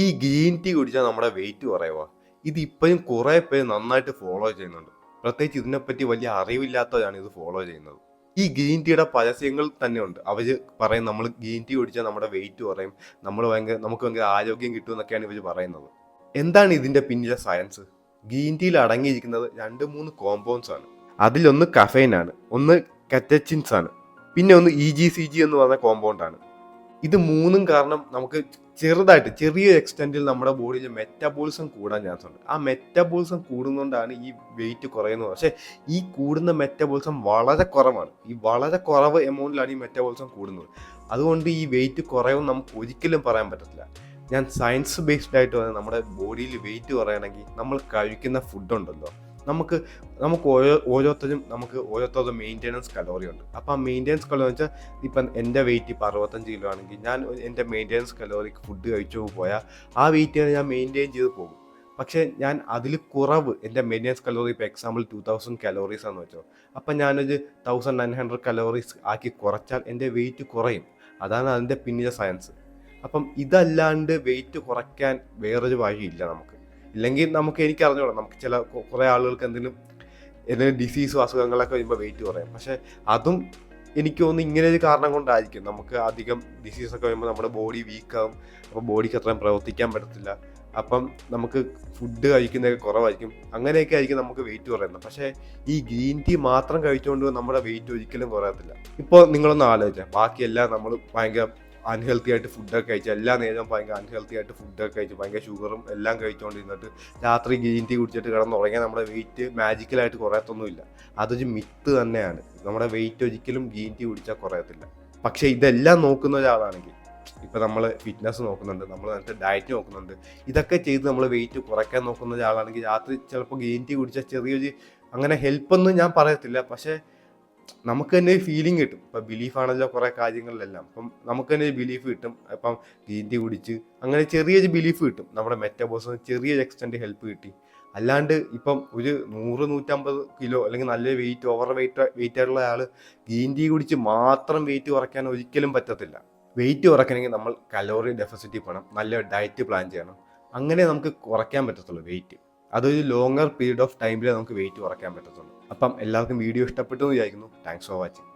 ഈ green tea കുടിച്ചാൽ നമ്മുടെ വെയിറ്റ് കുറയുമോ? ഇത് ഇപ്പോഴും കുറേ പേര് നന്നായിട്ട് ഫോളോ ചെയ്യുന്നുണ്ട്. പ്രത്യേകിച്ച് ഇതിനെപ്പറ്റി വലിയ അറിവില്ലാത്തവരാണ് ഇത് ഫോളോ ചെയ്യുന്നത്. ഈ ഗ്രീൻ ടീയുടെ പരസ്യങ്ങൾ തന്നെ ഉണ്ട്. അവർ പറയും നമ്മൾ ഗ്രീൻ ടീ കുടിച്ചാൽ നമ്മുടെ വെയിറ്റ് കുറയും, നമുക്ക് ഭയങ്കര ആരോഗ്യം കിട്ടും എന്നൊക്കെയാണ് ഇവർ പറയുന്നത്. എന്താണ് ഇതിൻ്റെ പിന്നിലെ സയൻസ്? ഗ്രീൻ ടീയിൽ അടങ്ങിയിരിക്കുന്നത് 2-3 കോമ്പൗണ്ട്സ് ആണ്. അതിലൊന്ന് കഫൈൻ ആണ്, ഒന്ന് കറ്റച്ചിൻസ് ആണ്, പിന്നെ ഒന്ന് EGCG എന്ന് പറഞ്ഞ കോമ്പൗണ്ട് ആണ്. ഇത് മൂന്നും കാരണം നമുക്ക് ചെറിയ എക്സ്റ്റെൻറ്റിൽ നമ്മുടെ ബോഡിയിൽ മെറ്റബോളിസം കൂടാൻ ചാൻസ് ഉണ്ട്. ആ മെറ്റബോളിസം കൂടുന്നതുകൊണ്ടാണ് ഈ വെയിറ്റ് കുറയുന്നത്. പക്ഷേ ഈ കൂടുന്ന മെറ്റബോളിസം വളരെ കുറവാണ്. ഈ വളരെ കുറവ് എമൗണ്ടിലാണ് ഈ മെറ്റബോളിസം കൂടുന്നത്. അതുകൊണ്ട് ഈ വെയിറ്റ് കുറയുമെന്ന് നമുക്ക് ഒരിക്കലും പറയാൻ പറ്റത്തില്ല. ഞാൻ സയൻസ് ബേസ്ഡ് ആയിട്ട് പറഞ്ഞാൽ നമ്മുടെ ബോഡിയിൽ വെയിറ്റ് കുറയണമെങ്കിൽ നമ്മൾ കഴിക്കുന്ന ഫുഡുണ്ടല്ലോ, നമുക്ക് ഓരോരുത്തരും മെയിൻ്റെനൻസ് കലോറി ഉണ്ട്. അപ്പോൾ ആ മെയിൻ്റെനൻസ് കലോറി എന്ന് വെച്ചാൽ ഇപ്പം എൻ്റെ വെയിറ്റ് ഇപ്പോൾ 65 കിലോ ആണെങ്കിൽ ഞാൻ എൻ്റെ മെയിൻ്റെനൻസ് കലോറിക്ക് ഫുഡ് കഴിച്ചു പോയാൽ ആ വെയിറ്റ് ഞാൻ മെയിൻറ്റെയിൻ ചെയ്ത് പോകും. പക്ഷേ ഞാൻ അതിൽ കുറവ് എൻ്റെ മെയിൻ്റെനൻസ് കലോറി ഇപ്പോൾ എക്സാമ്പിൾ 2000 കലോറീസ് ആണെന്ന് വെച്ചോ, അപ്പം ഞാനൊരു 1900 കലോറീസ് ആക്കി കുറച്ചാൽ എൻ്റെ വെയിറ്റ് കുറയും. അതാണ് അതിൻ്റെ പിന്നിലെ സയൻസ്. അപ്പം ഇതല്ലാണ്ട് വെയിറ്റ് കുറയ്ക്കാൻ വേറൊരു വഴിയില്ല നമുക്ക്. ഇല്ലെങ്കിൽ എനിക്ക് അറിഞ്ഞോളാം, നമുക്ക് കുറേ ആളുകൾക്ക് എന്തെങ്കിലും ഡിസീസും അസുഖങ്ങളൊക്കെ വരുമ്പോൾ വെയിറ്റ് കുറയും. പക്ഷേ അതും എനിക്ക് തോന്നുന്നു ഇങ്ങനെ ഒരു കാരണം കൊണ്ടായിരിക്കും. നമുക്ക് അധികം ഡിസീസൊക്കെ വരുമ്പോൾ നമ്മുടെ ബോഡി വീക്കാവും. അപ്പോൾ ബോഡിക്ക് അത്രയും പ്രവർത്തിക്കാൻ പറ്റത്തില്ല. അപ്പം നമുക്ക് ഫുഡ് കഴിക്കുന്നതൊക്കെ കുറവായിരിക്കും. അങ്ങനെയൊക്കെ ആയിരിക്കും നമുക്ക് വെയിറ്റ് കുറയുന്നത്. പക്ഷേ ഈ ഗ്രീൻ ടീ മാത്രം കഴിച്ചുകൊണ്ട് നമ്മുടെ വെയിറ്റ് ഒരിക്കലും കുറയത്തില്ല. ഇപ്പോൾ നിങ്ങളൊന്ന് ആലോചിച്ചാൽ, ബാക്കിയെല്ലാം നമ്മൾ ഭയങ്കര അൺഹെൽത്തി ആയിട്ട് ഫുഡൊക്കെ കഴിച്ച് എല്ലാ നേരവും ഭയങ്കര അൺഹെൽത്തി ആയിട്ട് ഫുഡൊക്കെ കഴിച്ച് ഭയങ്കര ഷുഗറും എല്ലാം കഴിച്ചുകൊണ്ടിരുന്നിട്ട് രാത്രി ഗ്രീൻ ടീ കുടിച്ചിട്ട് കിടന്നുറങ്ങിയാൽ നമ്മുടെ വെയിറ്റ് മാജിക്കലായിട്ട് കുറയത്തൊന്നുമില്ല. അതൊരു മിത്ത് തന്നെയാണ്. നമ്മുടെ വെയിറ്റ് ഒരിക്കലും ഗ്രീൻ ടീ കുടിച്ചാൽ കുറയത്തില്ല. പക്ഷേ ഇതെല്ലാം നോക്കുന്ന ഒരാളാണെങ്കിൽ, ഇപ്പോൾ നമ്മൾ ഫിറ്റ്നസ് നോക്കുന്നുണ്ട്, നമ്മൾ എന്നിട്ട് ഡയറ്റ് നോക്കുന്നുണ്ട്, ഇതൊക്കെ ചെയ്ത് നമ്മൾ വെയിറ്റ് കുറയ്ക്കാൻ നോക്കുന്ന ഒരാളാണെങ്കിൽ രാത്രി ചിലപ്പോൾ ഗ്രീൻ ടീ കുടിച്ചാൽ ചെറിയൊരു അങ്ങനെ ഹെൽപ്പൊന്നും ഞാൻ പറയത്തില്ല. പക്ഷേ നമുക്ക് തന്നെ ഒരു ഫീലിംഗ് കിട്ടും. ഇപ്പം ബിലീഫാണല്ലോ കുറേ കാര്യങ്ങളിലെല്ലാം. അപ്പം നമുക്ക് തന്നെ ഒരു ബിലീഫ് കിട്ടും. ഇപ്പം ഗ്രീൻ ടീ കുടിച്ച് അങ്ങനെ ചെറിയൊരു ബിലീഫ് കിട്ടും. നമ്മുടെ മെറ്റബോളിസം ചെറിയൊരു എക്സ്റ്റെൻറ്റ് ഹെൽപ്പ് കിട്ടി. അല്ലാണ്ട് ഇപ്പം ഒരു 100-150 കിലോ അല്ലെങ്കിൽ നല്ല വെയിറ്റ് ആയിട്ടുള്ള ആൾ ഗ്രീൻ ടീ കുടിച്ച് മാത്രം വെയിറ്റ് കുറയ്ക്കാൻ ഒരിക്കലും പറ്റത്തില്ല. വെയിറ്റ് കുറയ്ക്കണമെങ്കിൽ നമ്മൾ കലോറി ഡെഫിസിറ്റിൽ പോകണം, നല്ല ഡയറ്റ് പ്ലാൻ ചെയ്യണം. അങ്ങനെ നമുക്ക് കുറയ്ക്കാൻ പറ്റത്തുള്ളൂ വെയിറ്റ്. അതൊരു ലോങ്ങർ പീരീഡ് ഓഫ് ടൈമിൽ നമുക്ക് വെയിറ്റ് കുറയ്ക്കാൻ പറ്റത്തുള്ളൂ. അപ്പം എല്ലാവർക്കും വീഡിയോ ഇഷ്ടപ്പെട്ടു എന്ന് വിചാരിക്കുന്നു. Thanks for watching.